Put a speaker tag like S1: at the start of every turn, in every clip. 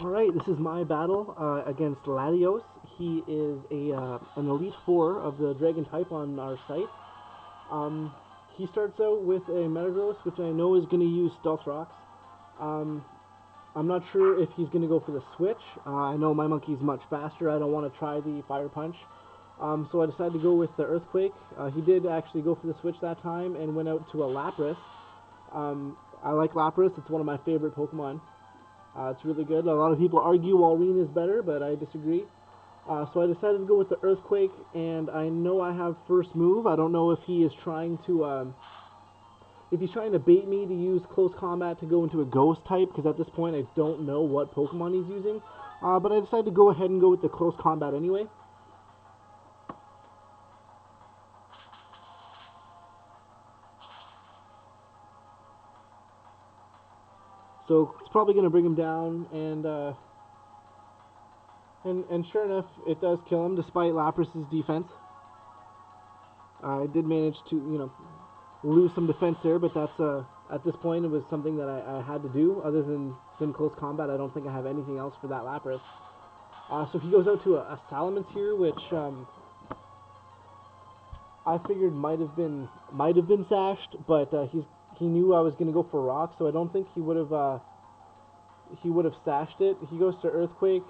S1: Alright, this is my battle against Latios. He is an Elite 4 of the Dragon type on our site. Um, he starts out with a Metagross, which I know is going to use Stealth Rocks. Um, I'm not sure if he's going to go for the switch. I know my monkey's much faster. I don't want to try the Fire Punch. So I decided to go with the Earthquake. He did actually go for the switch that time and went out to a Lapras. I like Lapras. It's one of my favorite Pokemon. It's really good. A lot of people argue Walrein is better, but I disagree. So I decided to go with the Earthquake, and I know I have first move. I don't know if he is trying to, if he's trying to bait me to use close combat to go into a Ghost type, because at this point I don't know what Pokemon he's using. But I decided to go ahead and go with the close combat anyway. So it's probably going to bring him down, and sure enough, it does kill him despite Lapras's defense. I did manage to, lose some defense there, but that's at this point it was something that I had to do. Other than close combat, I don't think I have anything else for that Lapras. So he goes out to a Salamence here, which I figured might have been sashed, but he knew I was going to go for rock, so I don't think he would have stashed it. He goes to Earthquake,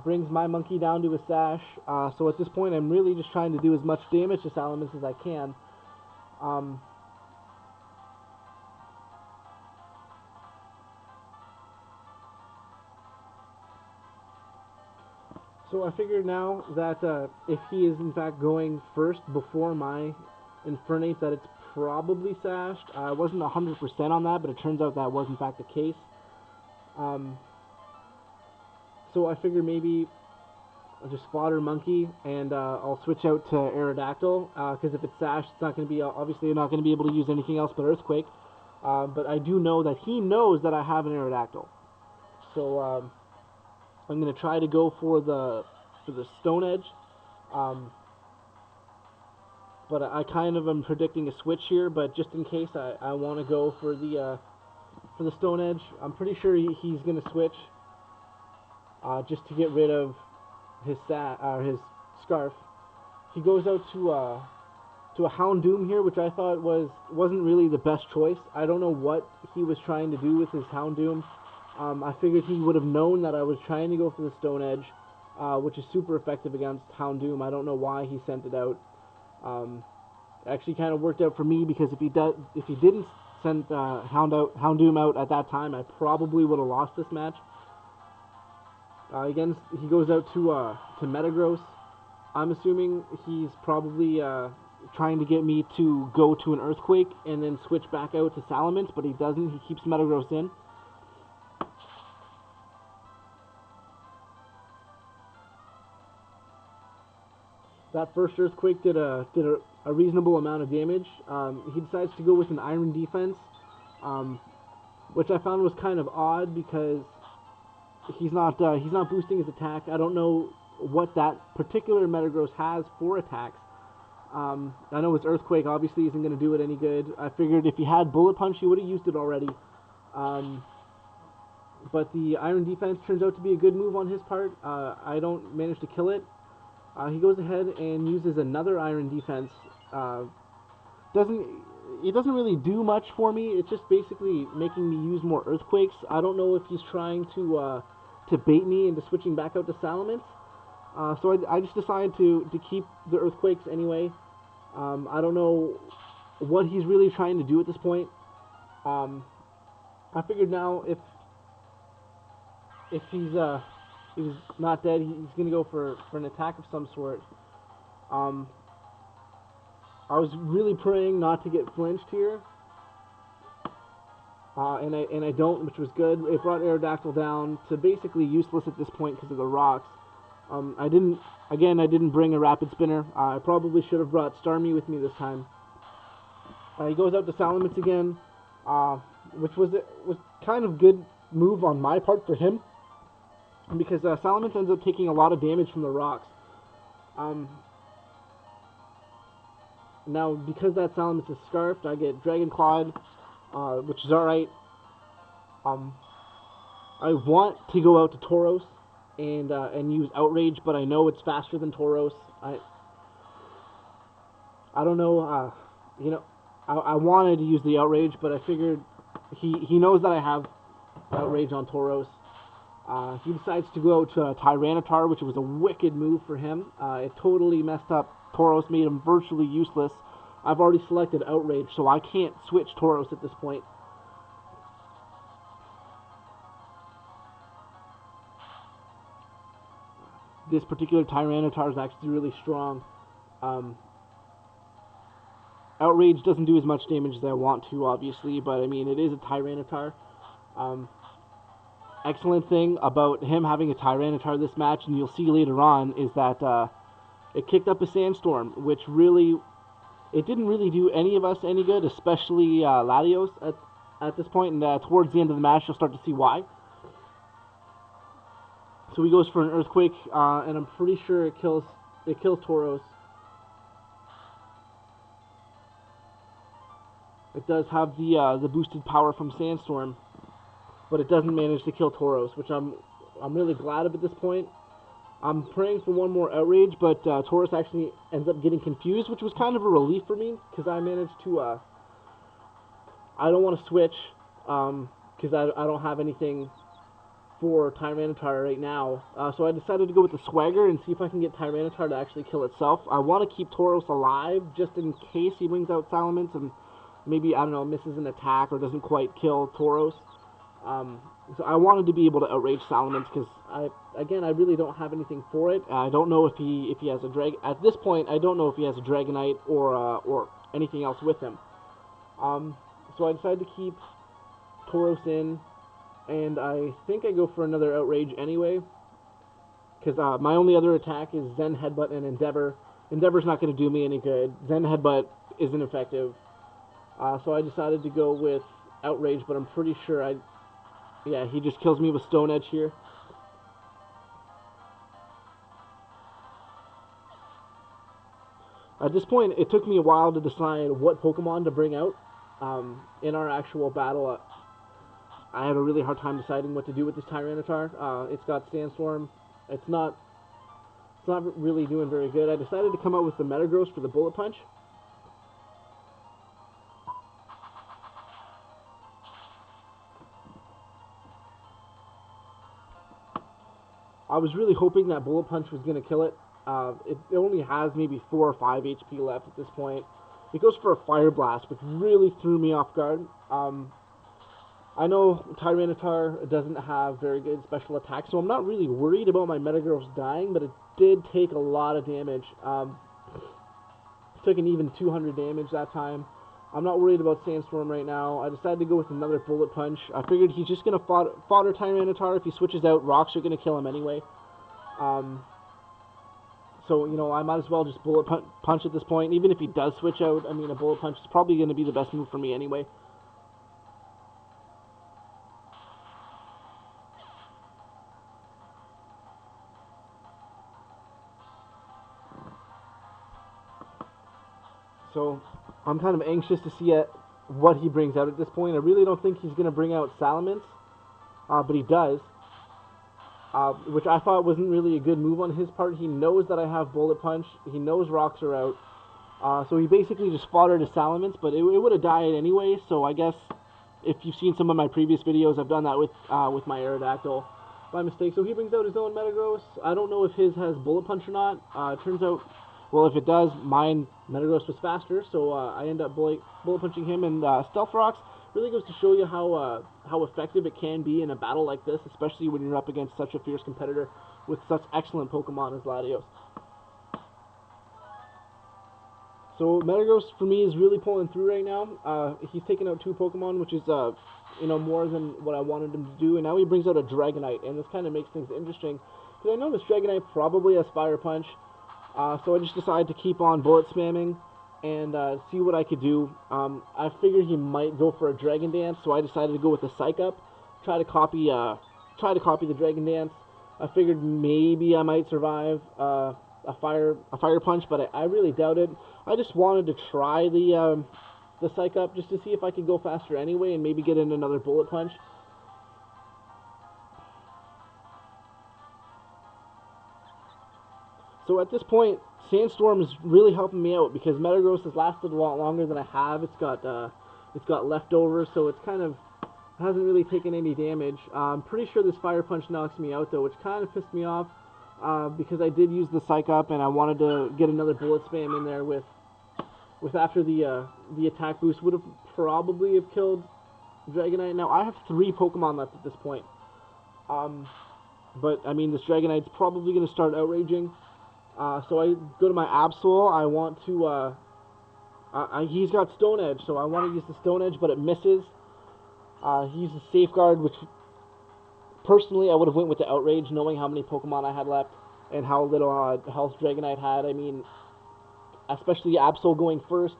S1: brings my monkey down to a sash. So at this point, I'm really just trying to do as much damage to Salamence as I can. Um, So I figured now that if he is in fact going first before my Infernape, that it's probably sashed. I wasn't 100% on that, but it turns out that was in fact the case. Um, so I figured maybe I'll just fodder Monkey and I'll switch out to Aerodactyl because if it's sashed, it's not going to be obviously not going to be able to use anything else but Earthquake. But I do know that he knows that I have an Aerodactyl, so I'm going to try to go for the Stone Edge. Um, but I kind of am predicting a switch here. But just in case, I want to go for the Stone Edge. I'm pretty sure he's going to switch just to get rid of his Scarf. He goes out to a Houndoom here, which I thought wasn't really the best choice. I don't know what he was trying to do with his Houndoom. I figured he would have known that I was trying to go for the Stone Edge, which is super effective against Houndoom. I don't know why he sent it out. Um, Actually, kind of worked out for me because if he didn't send Houndoom out at that time, I probably would have lost this match. Again, he goes out to Metagross. I'm assuming he's probably trying to get me to go to an Earthquake and then switch back out to Salamence, but he doesn't. He keeps Metagross in. That first Earthquake did a reasonable amount of damage. He decides to go with an Iron Defense, um, which I found was kind of odd because he's not boosting his attack. I don't know what that particular Metagross has for attacks. I know his Earthquake obviously isn't going to do it any good. I figured if he had Bullet Punch, he would have used it already. Um, but the Iron Defense turns out to be a good move on his part. I don't manage to kill it. He goes ahead and uses another Iron Defense. Doesn't It doesn't really do much for me. It's just basically making me use more Earthquakes. I don't know if he's trying to bait me into switching back out to Salamence. So I just decided to keep the Earthquakes anyway. I don't know what he's really trying to do at this point. Um, I figured now if he's not dead, he's gonna go for an attack of some sort. Um, I was really praying not to get flinched here, and I don't, which was good. It brought Aerodactyl down to basically useless at this point because of the rocks. I didn't bring a Rapid Spinner. I probably should have brought Starmie with me this time. He goes out to Salamence again, uh, which was kind of good move on my part for him because Salamence ends up taking a lot of damage from the rocks. Um, Now, because that Salamence is scarfed, I get Dragon Clawed, which is alright. Um, I want to go out to Tauros and use Outrage, but I know it's faster than Tauros. I don't know. You know, I wanted to use the Outrage, but I figured he knows that I have Outrage on Tauros. He decides to go out to Tyranitar, which was a wicked move for him. It totally messed up Tauros, made him virtually useless. I've already selected Outrage, so I can't switch Tauros at this point. This particular Tyranitar is actually really strong. Outrage doesn't do as much damage as I want to, obviously, but I mean, it is a Tyranitar. Excellent thing about him having a Tyranitar this match, and you'll see later on, is that it kicked up a Sandstorm, which really, it didn't really do any of us any good, especially Latios at this point, and towards the end of the match, you'll start to see why. So he goes for an Earthquake, and I'm pretty sure it kills Tauros. It does have the boosted power from Sandstorm, but it doesn't manage to kill Tauros, which I'm really glad of at this point. I'm praying for one more Outrage, but Tauros actually ends up getting confused, which was kind of a relief for me, because I managed to, I don't want to switch, because I don't have anything for Tyranitar right now, so I decided to go with the Swagger and see if I can get Tyranitar to actually kill itself. I want to keep Tauros alive, just in case he brings out Salamence and maybe, I don't know, misses an attack or doesn't quite kill Tauros. So I wanted to be able to outrage Salamence, because I really don't have anything for it. I don't know if he has a at this point, I don't know if he has a Dragonite or anything else with him. So I decided to keep Tauros in, and I think I go for another Outrage anyway, because my only other attack is Zen Headbutt and Endeavor. Endeavor's not going to do me any good. Zen Headbutt isn't effective. So I decided to go with Outrage, but I'm pretty sure yeah, he just kills me with Stone Edge here. At this point, it took me a while to decide what Pokemon to bring out in our actual battle. I had a really hard time deciding what to do with this Tyranitar. It's got Sandstorm. It's not really doing very good. I decided to come out with the Metagross for the Bullet Punch. I was really hoping that Bullet Punch was going to kill it. It only has maybe 4 or 5 HP left at this point. It goes for a Fire Blast, which really threw me off guard. I know Tyranitar doesn't have very good special attacks, so I'm not really worried about my Metagross dying, but it did take a lot of damage. It took an even 200 damage that time. I'm not worried about Sandstorm right now. I decided to go with another Bullet Punch. I figured he's just going to fodder Tyranitar. If he switches out, Rocks are going to kill him anyway. So, you know, I might as well just Bullet Punch at this point. Even if he does switch out, I mean, a Bullet Punch is probably going to be the best move for me anyway. So, I'm kind of anxious to see what he brings out at this point. I really don't think he's going to bring out Salamence, but he does. Which I thought wasn't really a good move on his part. He knows that I have Bullet Punch. He knows Rocks are out. So he basically just foddered a Salamence, but it would have died anyway. So I guess if you've seen some of my previous videos, I've done that with my Aerodactyl by mistake. So he brings out his own Metagross. I don't know if his has Bullet Punch or not. It turns out, well, if it does, mine Metagross was faster. So I end up Bullet Punching him, and Stealth Rocks really goes to show you how effective it can be in a battle like this, especially when you're up against such a fierce competitor with such excellent Pokemon as Latios. So Metagross for me is really pulling through right now. He's taken out 2 Pokemon, which is you know, more than what I wanted him to do, and now he brings out a Dragonite, and this kind of makes things interesting because I know this Dragonite probably has Fire Punch, so I just decided to keep on bullet spamming and see what I could do. I figured he might go for a Dragon Dance, so I decided to go with the Psych Up, try to copy the Dragon Dance. I figured maybe I might survive a Fire Punch, but I really doubt it. I just wanted to try the Psych Up just to see if I could go faster anyway and maybe get in another Bullet Punch. So at this point, Sandstorm is really helping me out because Metagross has lasted a lot longer than I have. It's got leftovers, so it's kind of hasn't really taken any damage. I'm pretty sure this Fire Punch knocks me out though, which kind of pissed me off because I did use the Psych Up and I wanted to get another Bullet Spam in there with after the attack boost would have probably have killed Dragonite. Now I have 3 Pokemon left at this point. But I mean this Dragonite's probably going to start outraging. So I go to my Absol. I want to he's got Stone Edge, so I want to use the Stone Edge, but it misses. He uses Safeguard, which personally I would have went with the Outrage, knowing how many Pokemon I had left and how little health Dragonite had. I mean, especially Absol going first.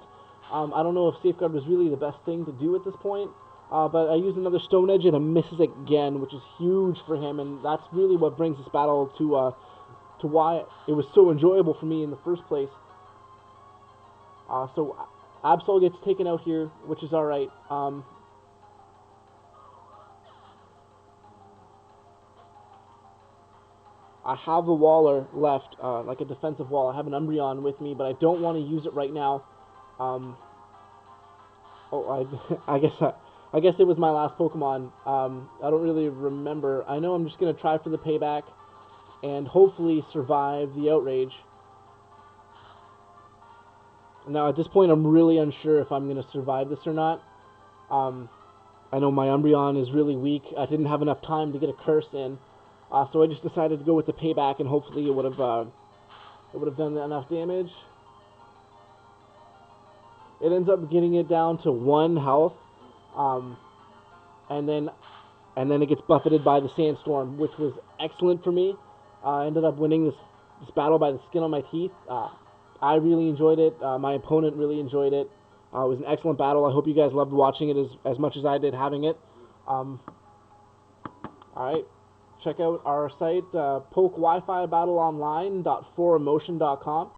S1: I don't know if Safeguard was really the best thing to do at this point, but I used another Stone Edge and it misses again, which is huge for him, and that's really what brings this battle to why it was so enjoyable for me in the first place. So Absol gets taken out here, which is alright. I have a Waller left, like a defensive wall. I have an Umbreon with me, but I don't want to use it right now. I guess it was my last Pokemon. I don't really remember. I know I'm just gonna try for the payback and hopefully survive the Outrage. Now at this point, I'm really unsure if I'm gonna survive this or not. I know my Umbreon is really weak. I didn't have enough time to get a Curse in. So I just decided to go with the payback, and hopefully it would have done enough damage. It ends up getting it down to 1 health, and then it gets buffeted by the Sandstorm, which was excellent for me. I ended up winning this battle by the skin on my teeth. I really enjoyed it. My opponent really enjoyed it. It was an excellent battle. I hope you guys loved watching it as much as I did having it. All right. Check out our site, pokewifibattleonline.4emotion.com.